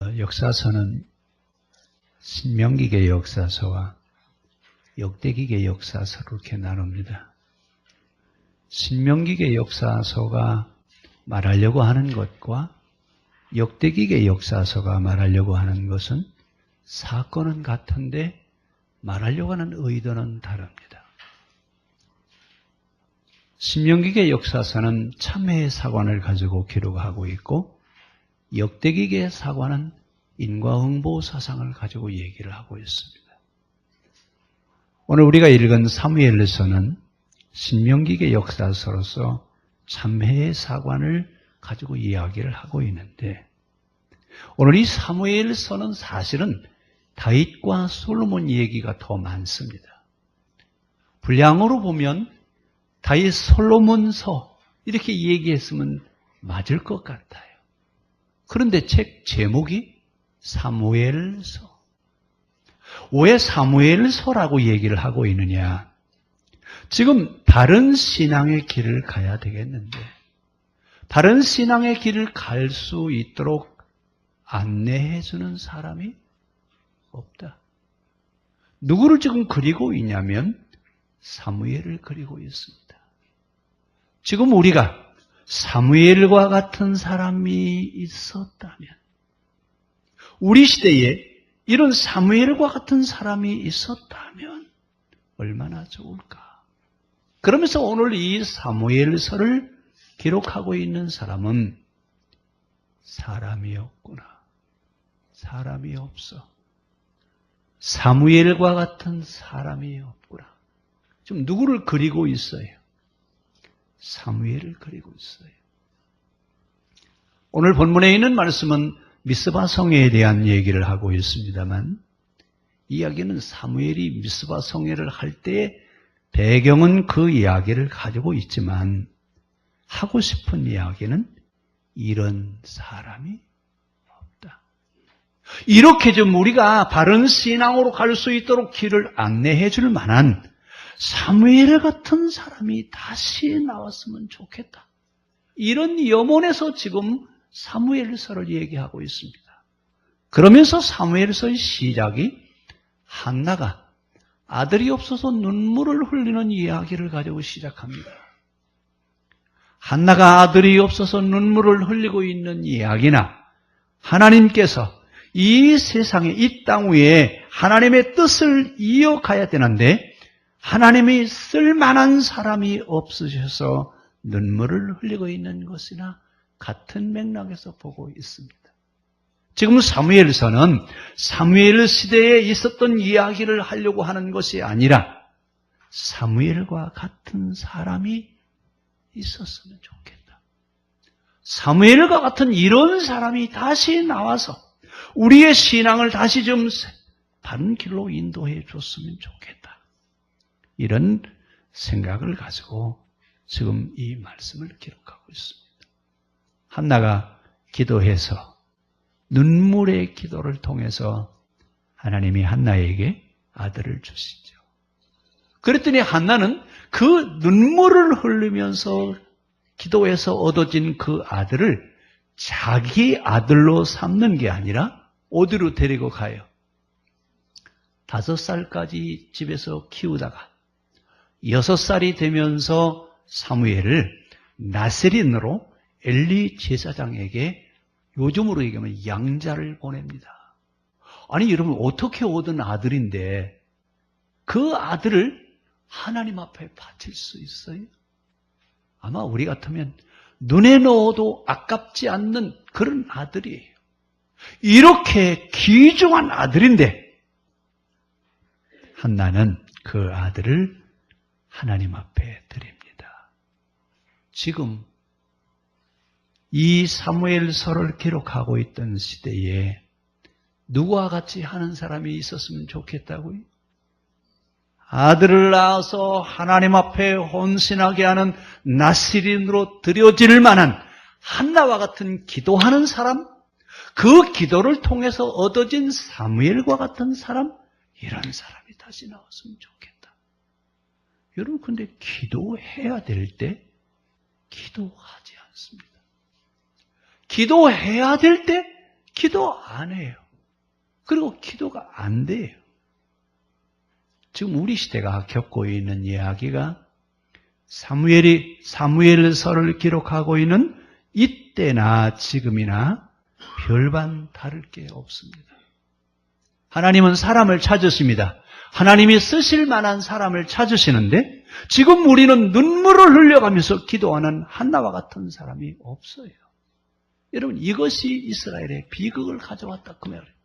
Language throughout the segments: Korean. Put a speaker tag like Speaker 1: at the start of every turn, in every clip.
Speaker 1: 역사서는 신명기계 역사서와 역대기계 역사서로 이렇게 나눕니다. 신명기계 역사서가 말하려고 하는 것과 역대기계 역사서가 말하려고 하는 것은 사건은 같은데 말하려고 하는 의도는 다릅니다. 신명기계 역사서는 참회의 사관을 가지고 기록하고 있고 역대기계 사관은 인과응보 사상을 가지고 얘기를 하고 있습니다. 오늘 우리가 읽은 사무엘서는 신명기계 역사서로서 참회의 사관을 가지고 이야기를 하고 있는데 오늘 이 사무엘서는 사실은 다윗과 솔로몬 얘기가 더 많습니다. 분량으로 보면 다윗 솔로몬서 이렇게 얘기했으면 맞을 것 같아요. 그런데 책 제목이 사무엘서. 왜 사무엘서라고 얘기를 하고 있느냐? 지금 바른 신앙의 길을 가야 되겠는데 바른 신앙의 길을 갈 수 있도록 안내해 주는 사람이 없다. 누구를 지금 그리고 있냐면 사무엘을 그리고 있습니다. 지금 우리가 사무엘과 같은 사람이 있었다면 우리 시대에 이런 사무엘과 같은 사람이 있었다면 얼마나 좋을까. 그러면서 오늘 이 사무엘서를 기록하고 있는 사람은 사람이 없구나. 사람이 없어. 사무엘과 같은 사람이 없구나. 지금 누구를 그리고 있어요? 사무엘을 그리고 있어요. 오늘 본문에 있는 말씀은 미스바 성회에 대한 얘기를 하고 있습니다만 이야기는 사무엘이 미스바 성회를 할 때 배경은 그 이야기를 가지고 있지만 하고 싶은 이야기는 이런 사람이 없다. 이렇게 좀 우리가 바른 신앙으로 갈 수 있도록 길을 안내해 줄 만한 사무엘 같은 사람이 다시 나왔으면 좋겠다. 이런 염원에서 지금 사무엘서를 얘기하고 있습니다. 그러면서 사무엘서의 시작이 한나가 아들이 없어서 눈물을 흘리는 이야기를 가지고 시작합니다. 한나가 아들이 없어서 눈물을 흘리고 있는 이야기나 하나님께서 이 세상에 이 땅 위에 하나님의 뜻을 이어가야 되는데 하나님이 쓸만한 사람이 없으셔서 눈물을 흘리고 있는 것이나 같은 맥락에서 보고 있습니다. 지금 사무엘서는 사무엘 시대에 있었던 이야기를 하려고 하는 것이 아니라 사무엘과 같은 사람이 있었으면 좋겠다. 사무엘과 같은 이런 사람이 다시 나와서 우리의 신앙을 다시 좀 바른 길로 인도해 줬으면 좋겠다. 이런 생각을 가지고 지금 이 말씀을 기록하고 있습니다. 한나가 기도해서 눈물의 기도를 통해서 하나님이 한나에게 아들을 주시죠. 그랬더니 한나는 그 눈물을 흘리면서 기도해서 얻어진 그 아들을 자기 아들로 삼는 게 아니라 어디로 데리고 가요? 5살까지 집에서 키우다가 6살이 되면서 사무엘을 나세린으로 엘리 제사장에게 요즘으로 얘기하면 양자를 보냅니다. 아니 여러분 어떻게 얻은 아들인데 그 아들을 하나님 앞에 바칠 수 있어요? 아마 우리 같으면 눈에 넣어도 아깝지 않는 그런 아들이에요. 이렇게 귀중한 아들인데 한나는 그 아들을 하나님 앞에 드립니다. 지금 이 사무엘서를 기록하고 있던 시대에 누구와 같이 하는 사람이 있었으면 좋겠다고요? 아들을 낳아서 하나님 앞에 헌신하게 하는 나시린으로 드려질 만한 한나와 같은 기도하는 사람, 그 기도를 통해서 얻어진 사무엘과 같은 사람, 이런 사람이 다시 나왔으면 좋겠다. 여러분 근데 기도해야 될 때 기도하지 않습니다. 기도해야 될 때 기도 안 해요. 그리고 기도가 안 돼요. 지금 우리 시대가 겪고 있는 이야기가 사무엘서를 기록하고 있는 이때나 지금이나 별반 다를 게 없습니다. 하나님은 사람을 찾으십니다. 하나님이 쓰실 만한 사람을 찾으시는데 지금 우리는 눈물을 흘려가면서 기도하는 한나와 같은 사람이 없어요. 여러분, 이것이 이스라엘의 비극을 가져왔다 그 말입니다.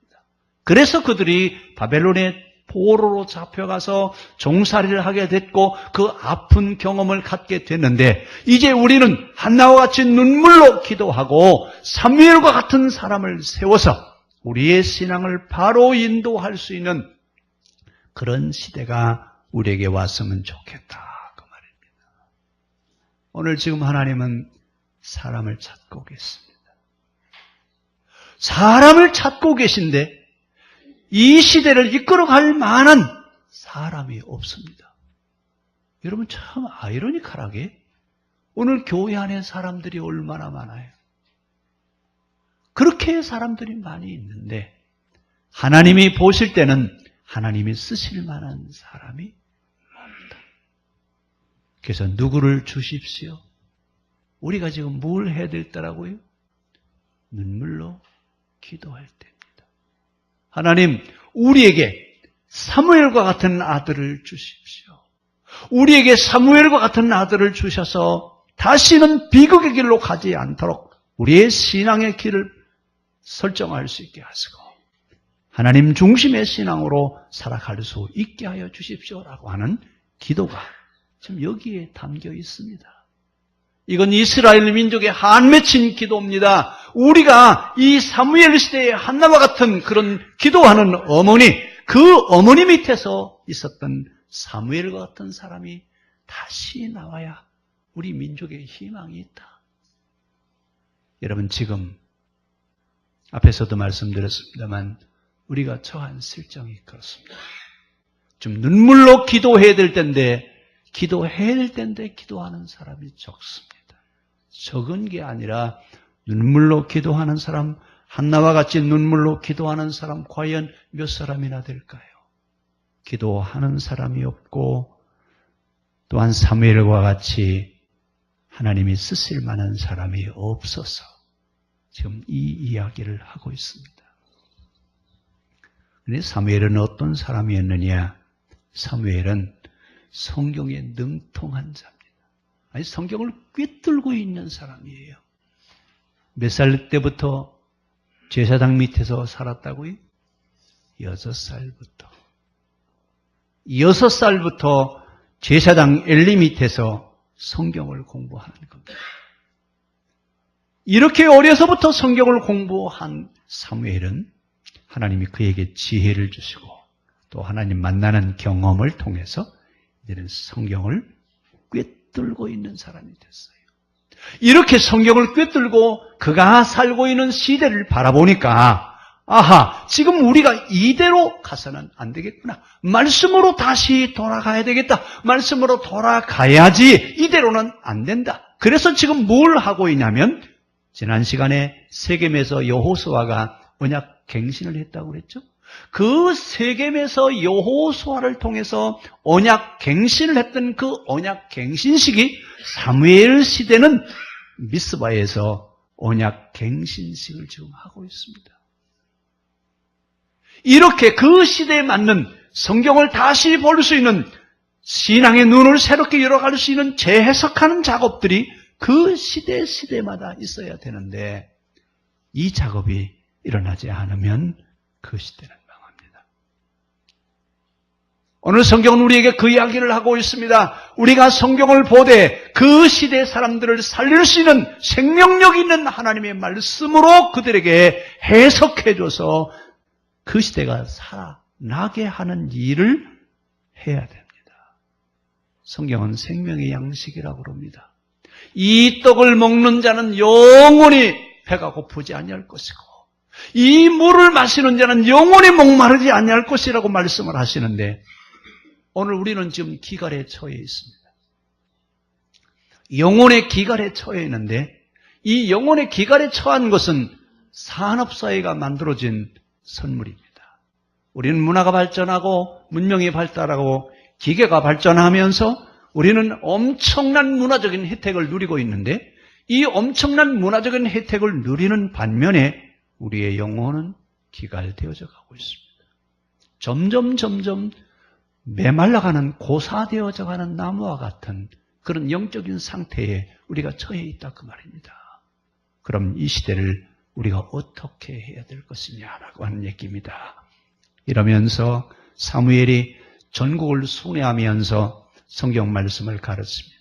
Speaker 1: 그래서 그들이 바벨론의 포로로 잡혀가서 종살이를 하게 됐고 그 아픈 경험을 갖게 됐는데 이제 우리는 한나와 같이 눈물로 기도하고 사무엘과 같은 사람을 세워서 우리의 신앙을 바로 인도할 수 있는 그런 시대가 우리에게 왔으면 좋겠다 그 말입니다. 오늘 지금 하나님은 사람을 찾고 계십니다. 사람을 찾고 계신데 이 시대를 이끌어갈 만한 사람이 없습니다. 여러분, 참 아이러니컬하게 오늘 교회 안에 사람들이 얼마나 많아요. 그렇게 사람들이 많이 있는데 하나님이 보실 때는 하나님이 쓰실 만한 사람이 없다. 그래서 누구를 주십시오? 우리가 지금 뭘 해야 될 때라고요? 눈물로 기도할 때입니다. 하나님, 우리에게 사무엘과 같은 아들을 주십시오. 우리에게 사무엘과 같은 아들을 주셔서 다시는 비극의 길로 가지 않도록 우리의 신앙의 길을 설정할 수 있게 하시고 하나님 중심의 신앙으로 살아갈 수 있게 하여 주십시오라고 하는 기도가 지금 여기에 담겨 있습니다. 이건 이스라엘 민족의 한맺힌 기도입니다. 우리가 이 사무엘 시대의 한나와 같은 그런 기도하는 어머니, 그 어머니 밑에서 있었던 사무엘과 같은 사람이 다시 나와야 우리 민족의 희망이 있다. 여러분, 지금 앞에서도 말씀드렸습니다만 우리가 처한 실정이 그렇습니다. 좀 눈물로 기도해야 될 텐데 기도하는 사람이 적습니다. 적은 게 아니라 눈물로 기도하는 사람, 한나와 같이 눈물로 기도하는 사람 과연 몇 사람이나 될까요? 기도하는 사람이 없고 또한 사무엘과 같이 하나님이 쓰실 만한 사람이 없어서 지금 이 이야기를 하고 있습니다. 그런데 사무엘은 어떤 사람이었느냐? 사무엘은 성경에 능통한 자입니다. 아니, 성경을 꿰뚫고 있는 사람이에요. 몇 살 때부터 제사장 밑에서 살았다고요? 6살부터. 6살부터 제사장 엘리 밑에서 성경을 공부하는 겁니다. 이렇게 어려서부터 성경을 공부한 사무엘은 하나님이 그에게 지혜를 주시고 또 하나님 만나는 경험을 통해서 이제는 성경을 꿰뚫고 있는 사람이 됐어요. 이렇게 성경을 꿰뚫고 그가 살고 있는 시대를 바라보니까 아하, 지금 우리가 이대로 가서는 안 되겠구나. 말씀으로 다시 돌아가야 되겠다. 말씀으로 돌아가야지 이대로는 안 된다. 그래서 지금 뭘 하고 있냐면 지난 시간에 세겜에서 여호수아가 언약 갱신을 했다고 그랬죠. 그 세겜에서 여호수아를 통해서 언약 갱신을 했던 그 언약 갱신식이 사무엘 시대는 미스바에서 언약 갱신식을 지금 하고 있습니다. 이렇게 그 시대에 맞는 성경을 다시 볼 수 있는 신앙의 눈을 새롭게 열어갈 수 있는 재해석하는 작업들이 그 시대마다 있어야 되는데 이 작업이 일어나지 않으면 그 시대는 망합니다. 오늘 성경은 우리에게 그 이야기를 하고 있습니다. 우리가 성경을 보되 그 시대 사람들을 살릴 수 있는 생명력 있는 하나님의 말씀으로 그들에게 해석해줘서 그 시대가 살아나게 하는 일을 해야 됩니다. 성경은 생명의 양식이라고 그럽니다. 이 떡을 먹는 자는 영원히 배가 고프지 아니할 것이고 이 물을 마시는 자는 영원히 목마르지 아니할 것이라고 말씀을 하시는데 오늘 우리는 지금 기갈에 처해 있습니다. 영혼의 기갈에 처해 있는데 이 영혼의 기갈에 처한 것은 산업사회가 만들어진 선물입니다. 우리는 문화가 발전하고 문명이 발달하고 기계가 발전하면서 우리는 엄청난 문화적인 혜택을 누리고 있는데 이 엄청난 문화적인 혜택을 누리는 반면에 우리의 영혼은 기갈되어져 가고 있습니다. 점점 메말라가는 고사되어져 가는 나무와 같은 그런 영적인 상태에 우리가 처해 있다 그 말입니다. 그럼 이 시대를 우리가 어떻게 해야 될 것이냐라고 하는 얘기입니다. 이러면서 사무엘이 전국을 순회하면서 성경 말씀을 가르칩니다.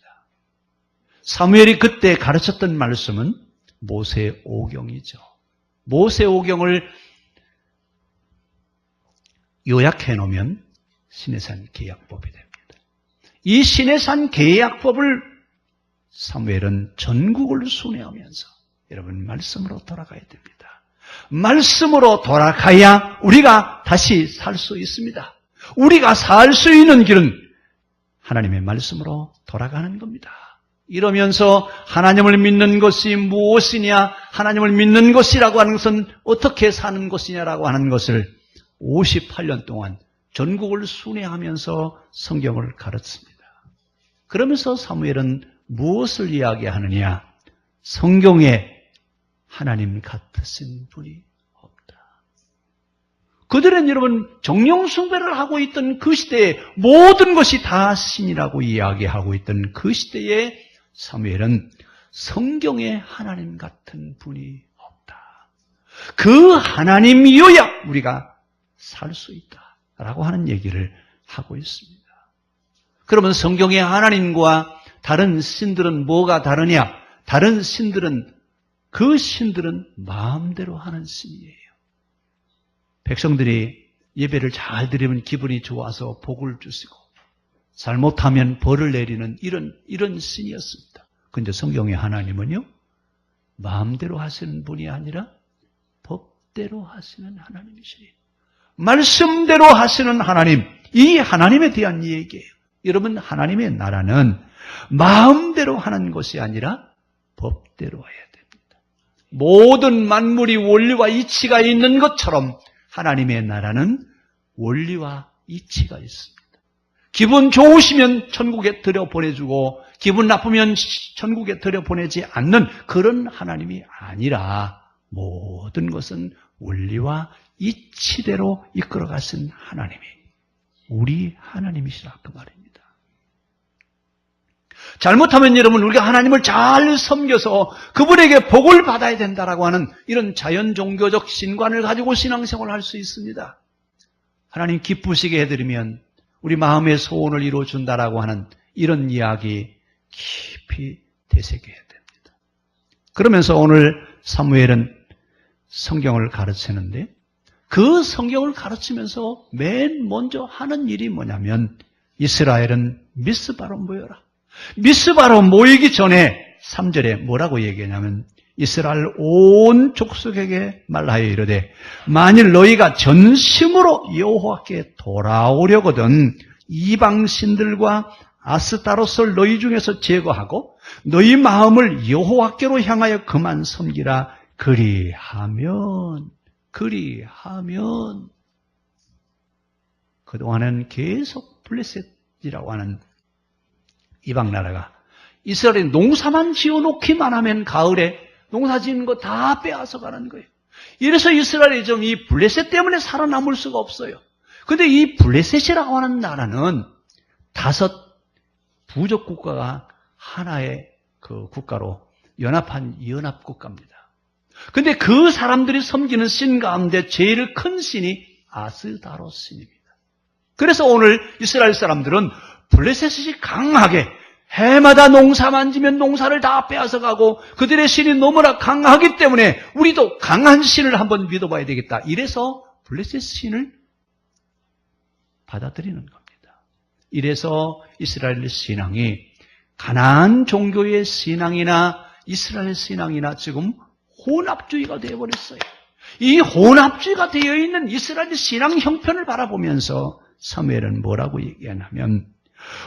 Speaker 1: 사무엘이 그때 가르쳤던 말씀은 모세오경이죠. 모세오경을 요약해 놓으면 시내산 계약법이 됩니다. 이 시내산 계약법을 사무엘은 전국을 순회하면서 여러분 말씀으로 돌아가야 됩니다. 말씀으로 돌아가야 우리가 다시 살 수 있습니다. 우리가 살 수 있는 길은 하나님의 말씀으로 돌아가는 겁니다. 이러면서 하나님을 믿는 것이 무엇이냐, 하나님을 믿는 것이라고 하는 것은 어떻게 사는 것이냐라고 하는 것을 58년 동안 전국을 순회하면서 성경을 가르칩니다. 그러면서 사무엘은 무엇을 이야기하느냐? 성경에 하나님 같으신 분이 없다. 그들은 여러분 정령 숭배를 하고 있던 그 시대에 모든 것이 다 신이라고 이야기하고 있던 그 시대에 사무엘은 성경에 하나님 같은 분이 없다. 그 하나님이어야 우리가 살 수 있다라고 하는 얘기를 하고 있습니다. 그러면 성경의 하나님과 다른 신들은 뭐가 다르냐? 다른 신들은 그 신들은 마음대로 하는 신이에요. 백성들이 예배를 잘 드리면 기분이 좋아서 복을 주시고 잘못하면 벌을 내리는 이런 신이었습니다. 그런데 성경의 하나님은요, 마음대로 하시는 분이 아니라 법대로 하시는 하나님이시래요. 말씀대로 하시는 하나님, 이 하나님에 대한 얘기예요. 여러분, 하나님의 나라는 마음대로 하는 것이 아니라 법대로 해야 됩니다. 모든 만물이 원리와 이치가 있는 것처럼 하나님의 나라는 원리와 이치가 있습니다. 기분 좋으시면 천국에 들여보내주고 기분 나쁘면 천국에 들여보내지 않는 그런 하나님이 아니라 모든 것은 원리와 이치대로 이끌어가신 하나님이 우리 하나님이시라 그 말입니다. 잘못하면 여러분 우리가 하나님을 잘 섬겨서 그분에게 복을 받아야 된다라고 하는 이런 자연 종교적 신관을 가지고 신앙생활을 할 수 있습니다. 하나님 기쁘시게 해드리면 우리 마음의 소원을 이루어준다라고 하는 이런 이야기 깊이 되새겨야 됩니다. 그러면서 오늘 사무엘은 성경을 가르치는데 그 성경을 가르치면서 맨 먼저 하는 일이 뭐냐면 이스라엘은 미스바로 모여라. 미스바로 모이기 전에 3절에 뭐라고 얘기하냐면 이스라엘 온 족속에게 말하여 이르되 만일 너희가 전심으로 여호와께 돌아오려거든 이방 신들과 아스타롯을 너희 중에서 제거하고 너희 마음을 여호와께로 향하여 그만 섬기라. 그리하면 그동안은 계속 블레셋이라고 하는 이방 나라가 이스라엘이 농사만 지어놓기만 하면 가을에 농사 짓는 거 다 빼앗아 가는 거예요. 이래서 이스라엘이 좀 이 블레셋 때문에 살아남을 수가 없어요. 근데 이 블레셋이라고 하는 나라는 5 부족 국가가 하나의 그 국가로 연합한 연합국가입니다. 근데 그 사람들이 섬기는 신 가운데 제일 큰 신이 아스다롯 신입니다. 그래서 오늘 이스라엘 사람들은 블레셋이 강하게 해마다 농사만 지면 농사를 다 빼앗아가고 그들의 신이 너무나 강하기 때문에 우리도 강한 신을 한번 믿어봐야 되겠다. 이래서 블레셋 신을 받아들이는 겁니다. 이래서 이스라엘 신앙이 가나안 종교의 신앙이나 이스라엘 신앙이나 지금 혼합주의가 되어버렸어요. 이 혼합주의가 되어 있는 이스라엘 신앙 형편을 바라보면서 사무엘은 뭐라고 얘기하냐면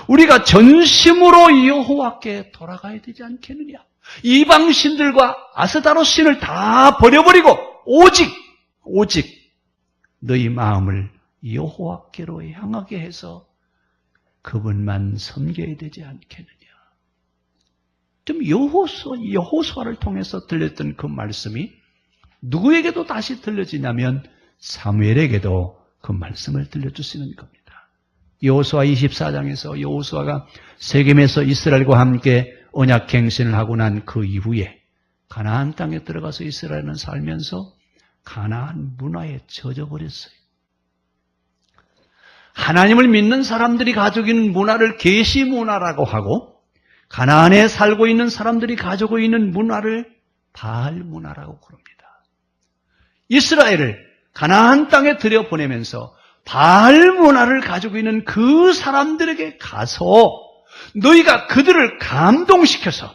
Speaker 1: 우리가 전심으로 여호와께 돌아가야 되지 않겠느냐. 이방신들과 아스다롯 신을 다 버려버리고 오직 너희 마음을 여호와께로 향하게 해서 그분만 섬겨야 되지 않겠느냐. 좀 여호수아를 통해서 들렸던 그 말씀이 누구에게도 다시 들려지냐면 사무엘에게도 그 말씀을 들려주시는 겁니다. 여호수아 24장에서 여호수아가 세겜에서 이스라엘과 함께 언약갱신을 하고 난 그 이후에 가나안 땅에 들어가서 이스라엘은 살면서 가나안 문화에 젖어버렸어요. 하나님을 믿는 사람들이 가지고 있는 문화를 계시 문화라고 하고 가나안에 살고 있는 사람들이 가지고 있는 문화를 바알 문화라고 그럽니다. 이스라엘을 가나안 땅에 들여보내면서 바알 문화를 가지고 있는 그 사람들에게 가서 너희가 그들을 감동시켜서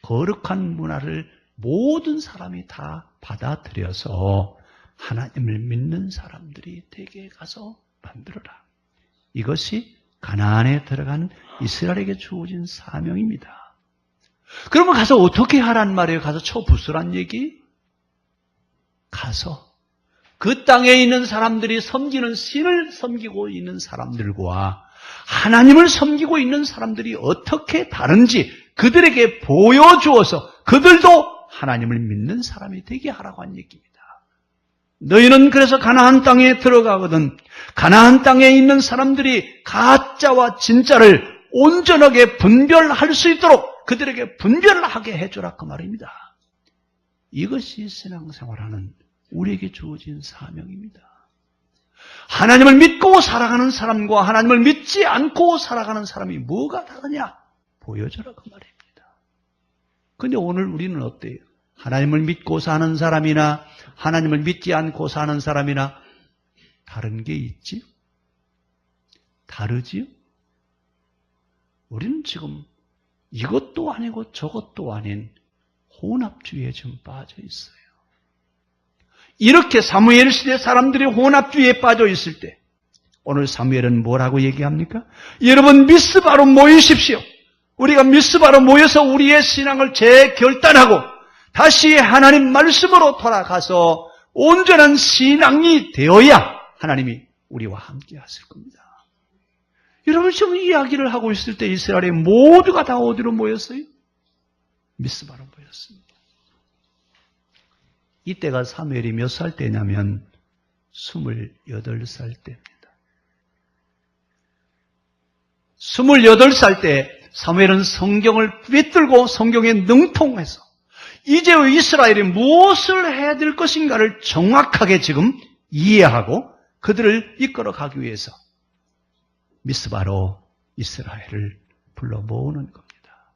Speaker 1: 거룩한 문화를 모든 사람이 다 받아들여서 하나님을 믿는 사람들이 되게 가서 만들어라. 이것이 가나안에 들어간 이스라엘에게 주어진 사명입니다. 그러면 가서 어떻게 하란 말이에요? 가서 쳐부수란 얘기? 가서 그 땅에 있는 사람들이 섬기는 신을 섬기고 있는 사람들과 하나님을 섬기고 있는 사람들이 어떻게 다른지 그들에게 보여주어서 그들도 하나님을 믿는 사람이 되게 하라고 한 얘기입니다. 너희는 그래서 가나안 땅에 들어가거든 가나안 땅에 있는 사람들이 가짜와 진짜를 온전하게 분별할 수 있도록 그들에게 분별을 하게 해주라 그 말입니다. 이것이 신앙생활하는 우리에게 주어진 사명입니다. 하나님을 믿고 살아가는 사람과 하나님을 믿지 않고 살아가는 사람이 뭐가 다르냐? 보여줘라 그 말입니다. 그런데 오늘 우리는 어때요? 하나님을 믿고 사는 사람이나 하나님을 믿지 않고 사는 사람이나 다른 게 있지요? 다르지요? 우리는 지금 이것도 아니고 저것도 아닌 혼합주의에 좀 빠져 있어요. 이렇게 사무엘 시대 사람들이 혼합주의에 빠져 있을 때 오늘 사무엘은 뭐라고 얘기합니까? 여러분 미스바로 모이십시오. 우리가 미스바로 모여서 우리의 신앙을 재결단하고 다시 하나님 말씀으로 돌아가서 온전한 신앙이 되어야 하나님이 우리와 함께 하실 겁니다. 여러분 지금 이야기를 하고 있을 때 이스라엘의 모두가 다 어디로 모였어요? 미스바로 모였습니다. 이때가 사무엘이 몇 살 때냐면 28살 때입니다. 28살 때 사무엘은 성경을 꿰뚫고 성경에 능통해서 이제 이스라엘이 무엇을 해야 될 것인가를 정확하게 지금 이해하고 그들을 이끌어 가기 위해서 미스바로 이스라엘을 불러 모으는 겁니다.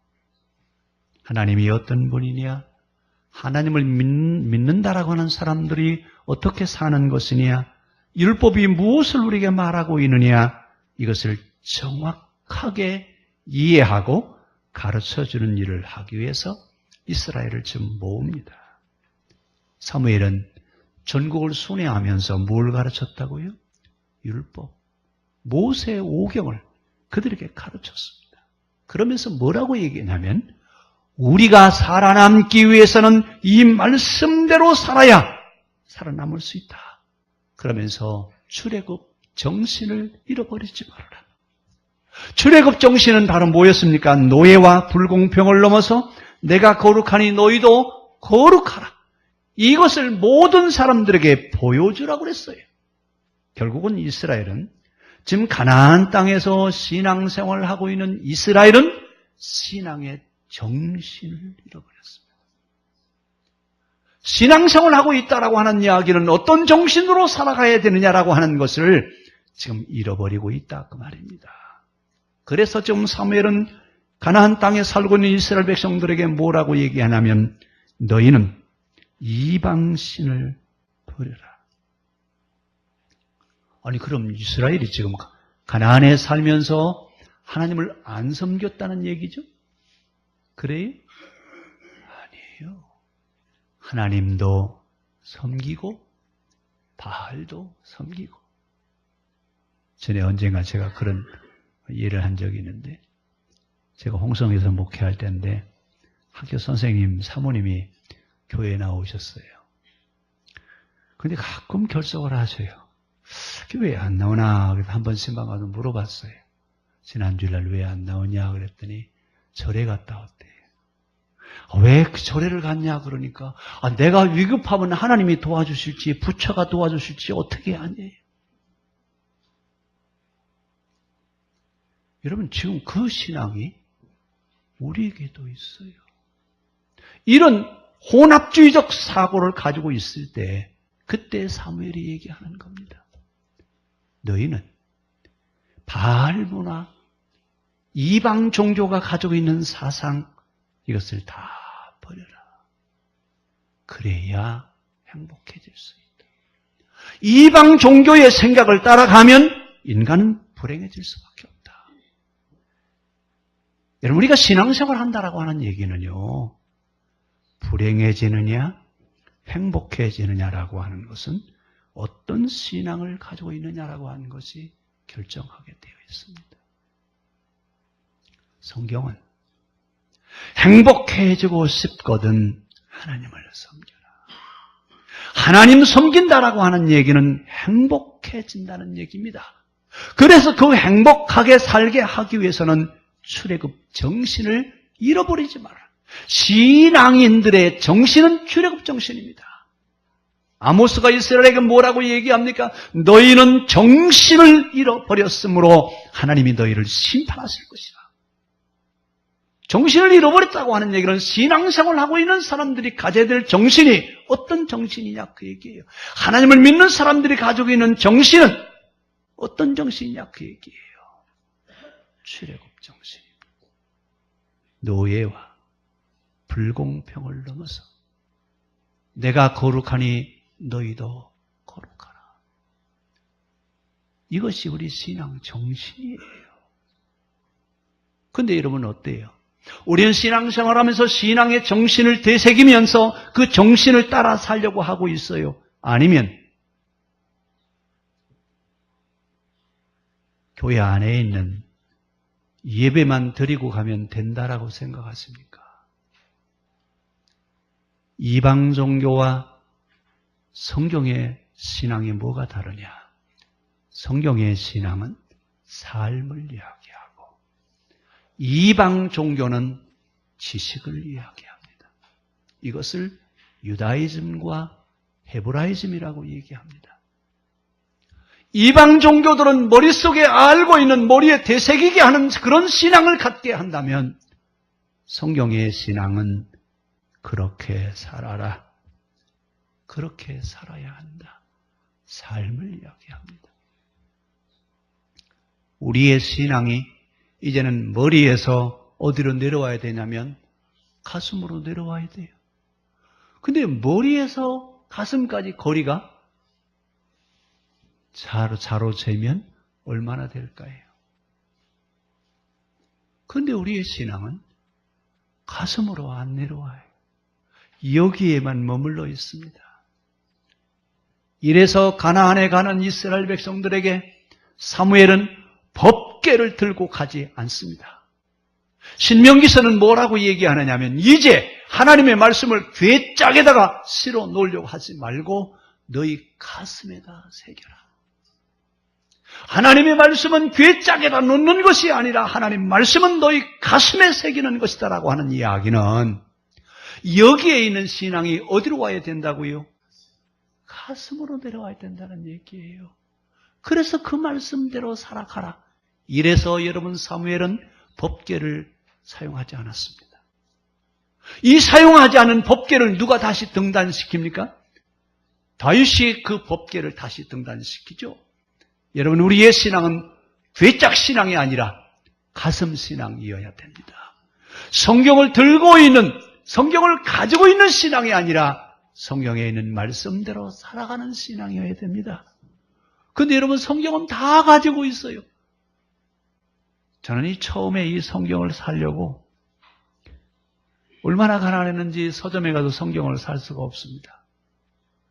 Speaker 1: 하나님이 어떤 분이냐? 하나님을 믿는다라고 하는 사람들이 어떻게 사는 것이냐? 율법이 무엇을 우리에게 말하고 있느냐? 이것을 정확하게 이해하고 가르쳐주는 일을 하기 위해서 이스라엘을 지금 모읍니다. 사무엘은 전국을 순회하면서 뭘 가르쳤다고요? 율법, 모세 오경을 그들에게 가르쳤습니다. 그러면서 뭐라고 얘기하냐면 우리가 살아남기 위해서는 이 말씀대로 살아야 살아남을 수 있다. 그러면서 출애굽 정신을 잃어버리지 말아라. 출애굽 정신은 바로 뭐였습니까? 노예와 불공평을 넘어서 내가 거룩하니 너희도 거룩하라. 이것을 모든 사람들에게 보여주라고 그랬어요. 결국은 이스라엘은 지금 가나안 땅에서 신앙생활을 하고 있는 이스라엘은 신앙의 정신을 잃어버렸습니다. 신앙생활을 하고 있다라고 하는 이야기는 어떤 정신으로 살아가야 되느냐라고 하는 것을 지금 잃어버리고 있다 그 말입니다. 그래서 지금 사무엘은 가나안 땅에 살고 있는 이스라엘 백성들에게 뭐라고 얘기하냐면 너희는 이방신을 버려라. 아니 그럼 이스라엘이 지금 가나안에 살면서 하나님을 안 섬겼다는 얘기죠? 그래요? 아니에요. 하나님도 섬기고 바알도 섬기고. 전에 언젠가 제가 그런 예를 한 적이 있는데 제가 홍성에서 목회할 때인데 학교 선생님, 사모님이 교회에 나오셨어요. 근데 가끔 결석을 하셔요. 왜 안 나오나? 그래서 한번 신방 가서 물어봤어요. 지난주일날 왜 안 나오냐? 그랬더니 절에 갔다 왔대요. 왜 그 절에를 갔냐? 그러니까 내가 위급하면 하나님이 도와주실지 부처가 도와주실지 어떻게 아니에요? 여러분 지금 그 신앙이 우리에게도 있어요. 이런 혼합주의적 사고를 가지고 있을 때 그때 사무엘이 얘기하는 겁니다. 너희는 바알 문화, 이방 종교가 가지고 있는 사상 이것을 다 버려라. 그래야 행복해질 수 있다. 이방 종교의 생각을 따라가면 인간은 불행해질 수밖에 없다. 여러분 우리가 신앙생활을 한다라고 하는 얘기는요. 불행해지느냐 행복해지느냐라고 하는 것은 어떤 신앙을 가지고 있느냐라고 하는 것이 결정하게 되어 있습니다. 성경은 행복해지고 싶거든 하나님을 섬겨라. 하나님 섬긴다라고 하는 얘기는 행복해진다는 얘기입니다. 그래서 그 행복하게 살게 하기 위해서는 출애굽 정신을 잃어버리지 마라. 신앙인들의 정신은 출애굽 정신입니다. 아모스가 이스라엘에게 뭐라고 얘기합니까? 너희는 정신을 잃어버렸으므로 하나님이 너희를 심판하실 것이다. 정신을 잃어버렸다고 하는 얘기는 신앙생활을 하고 있는 사람들이 가져야 될 정신이 어떤 정신이냐 그 얘기예요. 하나님을 믿는 사람들이 가지고 있는 정신은 어떤 정신이냐 그 얘기예요. 출애굽 정신입니다. 노예와 불공평을 넘어서 내가 거룩하니 너희도 거룩하라. 이것이 우리 신앙 정신이에요. 그런데 여러분 어때요? 우리는 신앙생활하면서 신앙의 정신을 되새기면서 그 정신을 따라 살려고 하고 있어요. 아니면 교회 안에 있는 예배만 드리고 가면 된다라고 생각하십니까? 이방 종교와 성경의 신앙이 뭐가 다르냐? 성경의 신앙은 삶을 이야기하고 이방 종교는 지식을 이야기합니다. 이것을 유다이즘과 헤브라이즘이라고 얘기합니다. 이방 종교들은 머릿속에 알고 있는 머리에 되새기게 하는 그런 신앙을 갖게 한다면 성경의 신앙은 그렇게 살아라. 그렇게 살아야 한다. 삶을 이야기합니다. 우리의 신앙이 이제는 머리에서 어디로 내려와야 되냐면 가슴으로 내려와야 돼요. 근데 머리에서 가슴까지 거리가 자로 재면 얼마나 될까요? 그런데 우리의 신앙은 가슴으로 안 내려와요. 여기에만 머물러 있습니다. 이래서 가나안에 가는 이스라엘 백성들에게 사무엘은 법궤를 들고 가지 않습니다. 신명기서는 뭐라고 얘기하느냐면 이제 하나님의 말씀을 괴짝에다가 실어 놓으려고 하지 말고 너희 가슴에다 새겨라. 하나님의 말씀은 괴짝에다 놓는 것이 아니라 하나님 말씀은 너희 가슴에 새기는 것이다라고 하는 이야기는 여기에 있는 신앙이 어디로 와야 된다고요? 가슴으로 내려와야 된다는 얘기예요. 그래서 그 말씀대로 살아가라. 이래서 여러분 사무엘은 법궤를 사용하지 않았습니다. 이 사용하지 않은 법궤를 누가 다시 등단시킵니까? 다윗이 그 법궤를 다시 등단시키죠. 여러분 우리의 신앙은 괴짝 신앙이 아니라 가슴 신앙이어야 됩니다. 성경을 들고 있는 성경을 가지고 있는 신앙이 아니라 성경에 있는 말씀대로 살아가는 신앙이어야 됩니다. 그런데 여러분 성경은 다 가지고 있어요. 저는 처음에 이 성경을 사려고 얼마나 가난했는지 서점에 가서 성경을 살 수가 없습니다.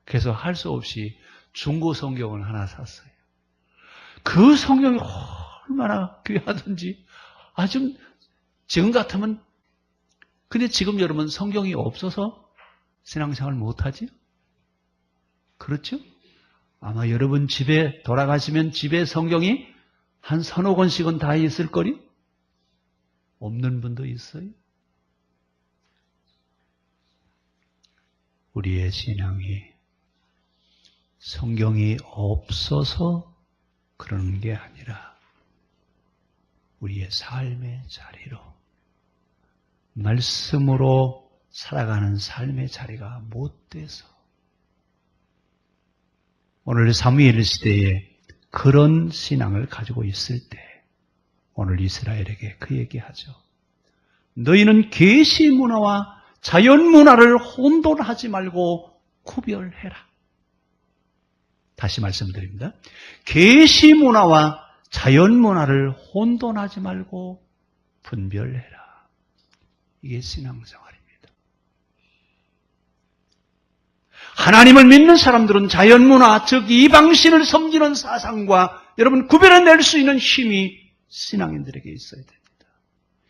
Speaker 1: 그래서 할 수 없이 중고 성경을 하나 샀어요. 그 성경이 얼마나 귀하든지 아주 지금 같으면 근데 지금 여러분 성경이 없어서 신앙생활 못하지요? 그렇죠? 아마 여러분 집에 돌아가시면 집에 성경이 한 서너 권씩은 다 있을 거리? 없는 분도 있어요. 우리의 신앙이 성경이 없어서 그러는 게 아니라 우리의 삶의 자리로 말씀으로 살아가는 삶의 자리가 못 돼서 오늘 사무엘 시대에 그런 신앙을 가지고 있을 때 오늘 이스라엘에게 그 얘기하죠. 너희는 계시 문화와 자연 문화를 혼돈하지 말고 구별해라. 다시 말씀드립니다. 계시 문화와 자연 문화를 혼돈하지 말고 분별해라. 이게 신앙생활입니다. 하나님을 믿는 사람들은 자연 문화, 즉 이방신을 섬기는 사상과 여러분 구별해낼 수 있는 힘이 신앙인들에게 있어야 됩니다.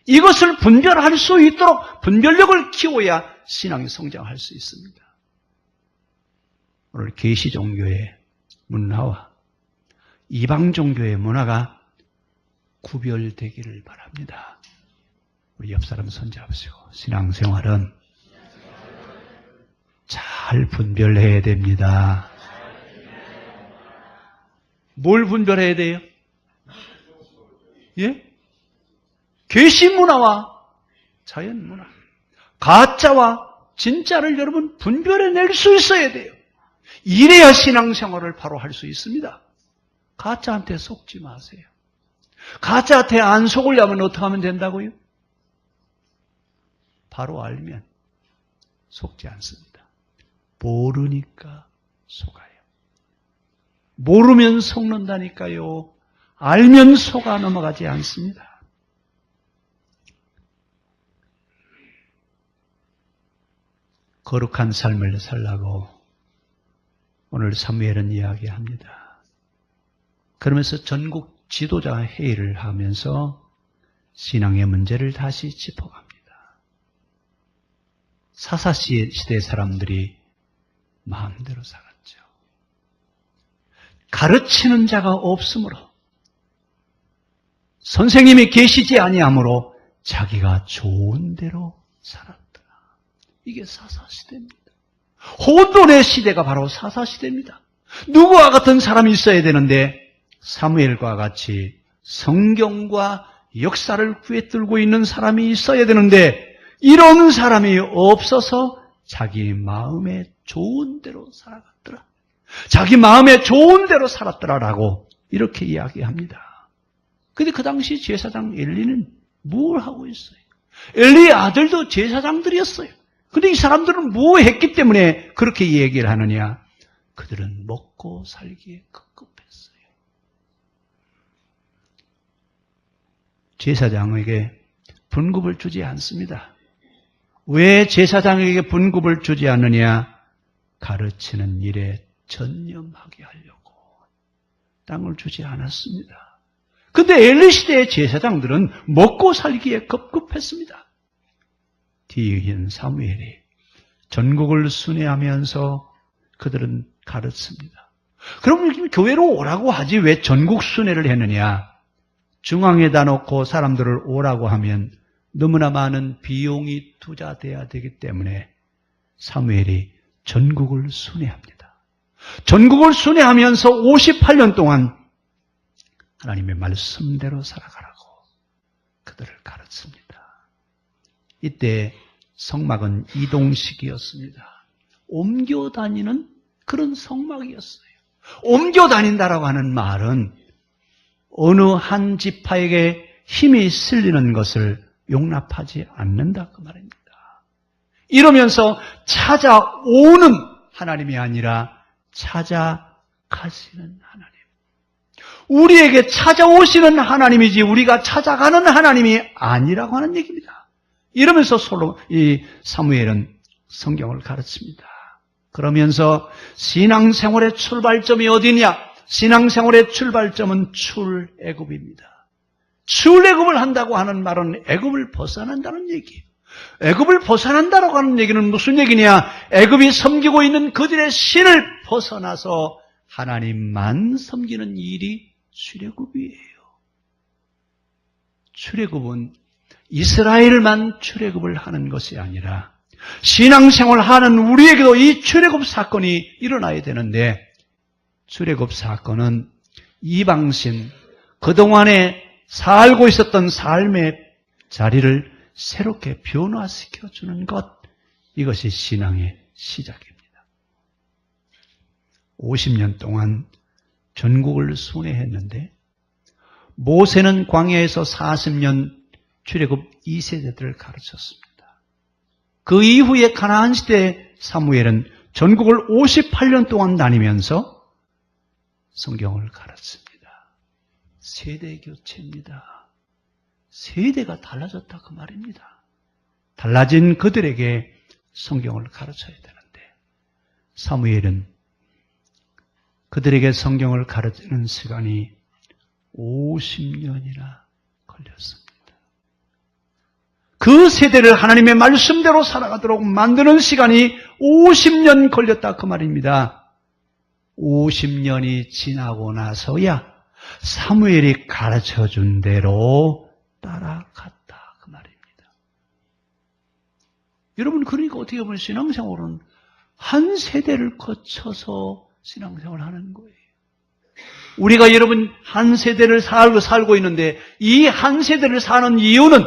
Speaker 1: 이것을 분별할 수 있도록 분별력을 키워야 신앙이 성장할 수 있습니다. 오늘 계시 종교의 문화와 이방 종교의 문화가 구별되기를 바랍니다. 우리 옆 사람 손잡으시고 신앙생활은 잘 분별해야 됩니다. 뭘 분별해야 돼요? 예? 계시 문화와 자연 문화, 가짜와 진짜를 여러분 분별해낼 수 있어야 돼요. 이래야 신앙생활을 바로 할 수 있습니다. 가짜한테 속지 마세요. 가짜한테 안 속으려면 어떻게 하면 된다고요? 바로 알면 속지 않습니다. 모르니까 속아요. 모르면 속는다니까요. 알면 속아 넘어가지 않습니다. 거룩한 삶을 살라고 오늘 사무엘은 이야기합니다. 그러면서 전국 지도자 회의를 하면서 신앙의 문제를 다시 짚어갑니다. 사사시대 사람들이 마음대로 살았죠. 가르치는 자가 없으므로 선생님이 계시지 아니하므로 자기가 좋은 대로 살았더라. 이게 사사시대입니다. 혼돈의 시대가 바로 사사시대입니다. 누구와 같은 사람이 있어야 되는데 사무엘과 같이 성경과 역사를 꿰뚫고 있는 사람이 있어야 되는데 이런 사람이 없어서 자기 마음에 좋은 대로 살아갔더라. 자기 마음에 좋은 대로 살았더라라고 이렇게 이야기합니다. 그런데 그 당시 제사장 엘리는 뭘 하고 있어요? 엘리의 아들도 제사장들이었어요. 그런데 이 사람들은 뭐 했기 때문에 그렇게 얘기를 하느냐? 그들은 먹고 살기에 급급했어요. 제사장에게 분급을 주지 않습니다. 왜 제사장에게 분급을 주지 않느냐? 가르치는 일에 전념하게 하려고 땅을 주지 않았습니다. 그런데 엘리 시대의 제사장들은 먹고 살기에 급급했습니다. 뒤이은 사무엘이 전국을 순회하면서 그들은 가르칩니다. 그럼 교회로 오라고 하지 왜 전국 순회를 했느냐? 중앙에다 놓고 사람들을 오라고 하면 너무나 많은 비용이 투자돼야 되기 때문에 사무엘이 전국을 순회합니다. 전국을 순회하면서 58년 동안 하나님의 말씀대로 살아가라고 그들을 가르칩니다. 이때 성막은 이동식이었습니다. 옮겨 다니는 그런 성막이었어요. 옮겨 다닌다라고 하는 말은 어느 한 지파에게 힘이 실리는 것을 용납하지 않는다 그 말입니다. 이러면서 찾아오는 하나님이 아니라 찾아가시는 하나님. 우리에게 찾아오시는 하나님이지 우리가 찾아가는 하나님이 아니라고 하는 얘기입니다. 이러면서 이 사무엘은 성경을 가르칩니다. 그러면서 신앙생활의 출발점이 어디냐? 신앙생활의 출발점은 출애굽입니다. 출애굽을 한다고 하는 말은 애굽을 벗어난다는 얘기예요. 애굽을 벗어난다고 하는 얘기는 무슨 얘기냐? 애굽이 섬기고 있는 그들의 신을 벗어나서 하나님만 섬기는 일이 출애굽이에요. 출애굽은 이스라엘만 출애굽을 하는 것이 아니라 신앙생활을 하는 우리에게도 이 출애굽 사건이 일어나야 되는데, 출애굽 사건은 이방신, 그동안에 살고 있었던 삶의 자리를 새롭게 변화시켜주는 것, 이것이 신앙의 시작입니다. 50년 동안 전국을 순회했는데 모세는 광야에서 40년 출애굽 2세대들을 가르쳤습니다. 그 이후에 가나안 시대 사무엘은 전국을 58년 동안 다니면서 성경을 가르칩니다. 세대 교체입니다. 세대가 달라졌다 그 말입니다. 달라진 그들에게 성경을 가르쳐야 되는데 사무엘은 그들에게 성경을 가르치는 시간이 50년이나 걸렸습니다. 그 세대를 하나님의 말씀대로 살아가도록 만드는 시간이 50년 걸렸다 그 말입니다. 50년이 지나고 나서야 사무엘이 가르쳐준 대로 따라갔다 그 말입니다. 여러분, 그러니까 어떻게 보면 신앙생활은 한 세대를 거쳐서 신앙생활을 하는 거예요. 우리가 여러분 한 세대를 살고 있는데 이 한 세대를 사는 이유는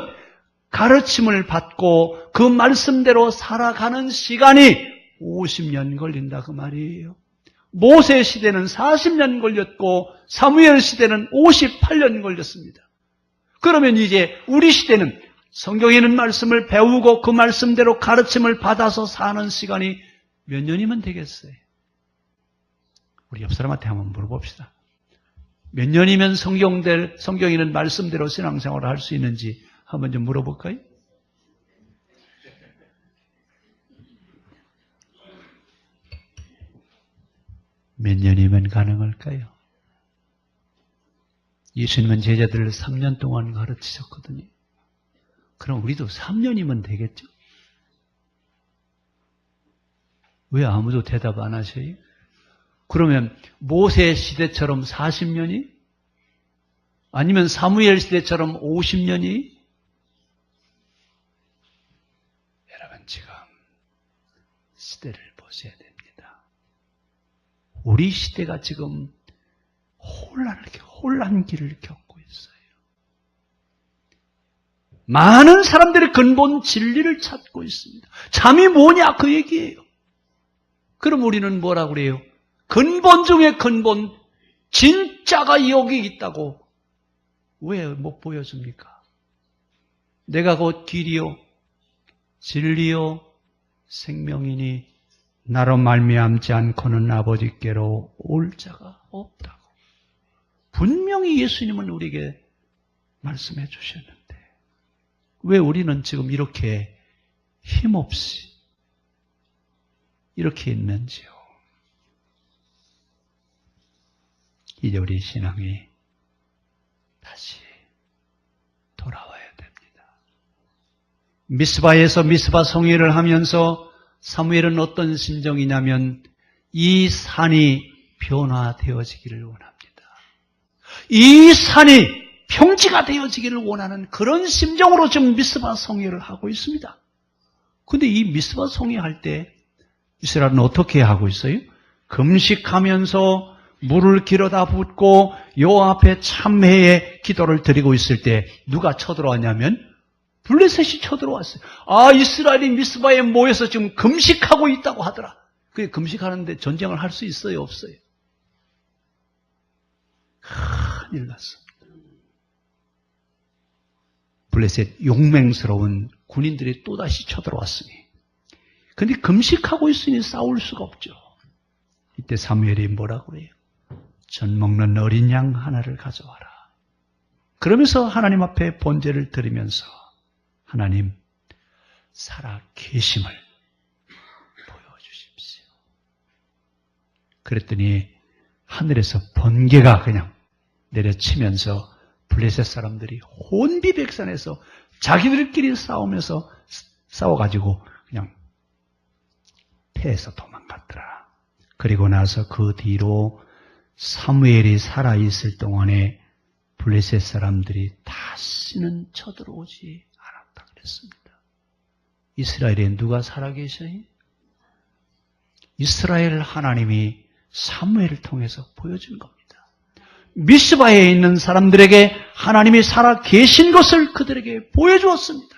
Speaker 1: 가르침을 받고 그 말씀대로 살아가는 시간이 50년 걸린다 그 말이에요. 모세 시대는 40년 걸렸고 사무엘 시대는 58년 걸렸습니다. 그러면 이제 우리 시대는 성경에 있는 말씀을 배우고 그 말씀대로 가르침을 받아서 사는 시간이 몇 년이면 되겠어요? 우리 옆 사람한테 한번 물어봅시다. 몇 년이면 성경에 있는 말씀대로 신앙생활을 할 수 있는지 한번 좀 물어볼까요? 몇 년이면 가능할까요? 예수님은 제자들을 3년 동안 가르치셨거든요. 그럼 우리도 3년이면 되겠죠? 왜 아무도 대답 안 하셔요? 그러면 모세 시대처럼 40년이? 아니면 사무엘 시대처럼 50년이? 여러분, 지금 시대를 보셔야 됩니다. 우리 시대가 지금 혼란기를 겪고 있어요. 많은 사람들이 근본 진리를 찾고 있습니다. 잠이 뭐냐 그 얘기예요. 그럼 우리는 뭐라고 그래요? 근본 중에 근본, 진짜가 여기 있다고 왜 못 보여줍니까? 내가 곧 길이요 진리요 생명이니 나로 말미암지 않고는 아버지께로 올 자가 없다고 분명히 예수님은 우리에게 말씀해 주셨는데 왜 우리는 지금 이렇게 힘없이 이렇게 있는지요? 이제 우리 신앙이 다시 돌아와야 됩니다. 미스바에서 미스바 성회를 하면서 사무엘은 어떤 심정이냐면 이 산이 변화되어지기를 원합니다. 이 산이 평지가 되어지기를 원하는 그런 심정으로 지금 미스바 성회를 하고 있습니다. 그런데 이 미스바 성회 할 때 이스라엘은 어떻게 하고 있어요? 금식하면서 물을 길어다 붓고 요 앞에 참회의 기도를 드리고 있을 때 누가 쳐들어왔냐면 블레셋이 쳐들어왔어요. 아, 이스라엘이 미스바에 모여서 지금 금식하고 있다고 하더라. 그게 금식하는데 전쟁을 할 수 있어요, 없어요? 큰일 났습니다. 블레셋 용맹스러운 군인들이 또다시 쳐들어왔으니 근데 금식하고 있으니 싸울 수가 없죠. 이때 사무엘이 뭐라고 해요? 전 먹는 어린 양 하나를 가져와라. 그러면서 하나님 앞에 번제를 드리면서 하나님 살아 계심을 보여주십시오. 그랬더니 하늘에서 번개가 그냥 내려치면서 블레셋 사람들이 혼비백산해서 자기들끼리 싸워가지고 그냥 패해서 도망갔더라. 그리고 나서 그 뒤로 사무엘이 살아있을 동안에 블레셋 사람들이 다시는 쳐들어오지 않았다 그랬습니다. 이스라엘에 누가 살아계셔요? 이스라엘 하나님이 사무엘을 통해서 보여준 겁니다. 미스바에 있는 사람들에게 하나님이 살아계신 것을 그들에게 보여주었습니다.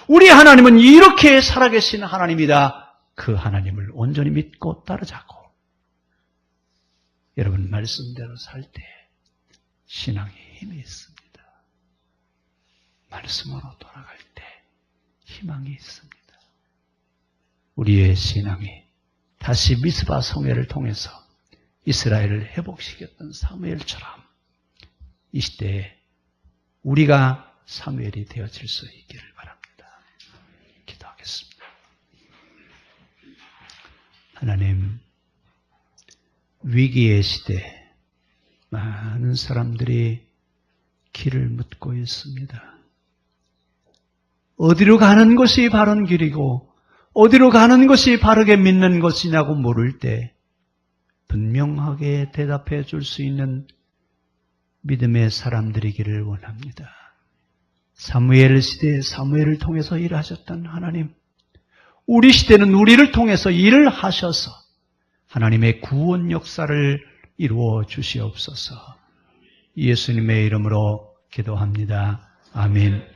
Speaker 1: 우리 하나님은 이렇게 살아계신 하나님이다. 그 하나님을 온전히 믿고 따르자고. 여러분 말씀대로 살 때 신앙에 힘이 있습니다. 말씀으로 돌아갈 때 희망이 있습니다. 우리의 신앙이 다시 미스바 성회를 통해서 이스라엘을 회복시켰던 사무엘처럼 이 시대에 우리가 사무엘이 되어질 수 있기를 바랍니다. 기도하겠습니다. 하나님, 위기의 시대 많은 사람들이 길을 묻고 있습니다. 어디로 가는 것이 바른 길이고 어디로 가는 것이 바르게 믿는 것이냐고 물을 때 분명하게 대답해 줄 수 있는 믿음의 사람들이기를 원합니다. 사무엘 시대에 사무엘을 통해서 일하셨던 하나님, 우리 시대는 우리를 통해서 일을 하셔서 하나님의 구원 역사를 이루어 주시옵소서. 예수님의 이름으로 기도합니다. 아멘.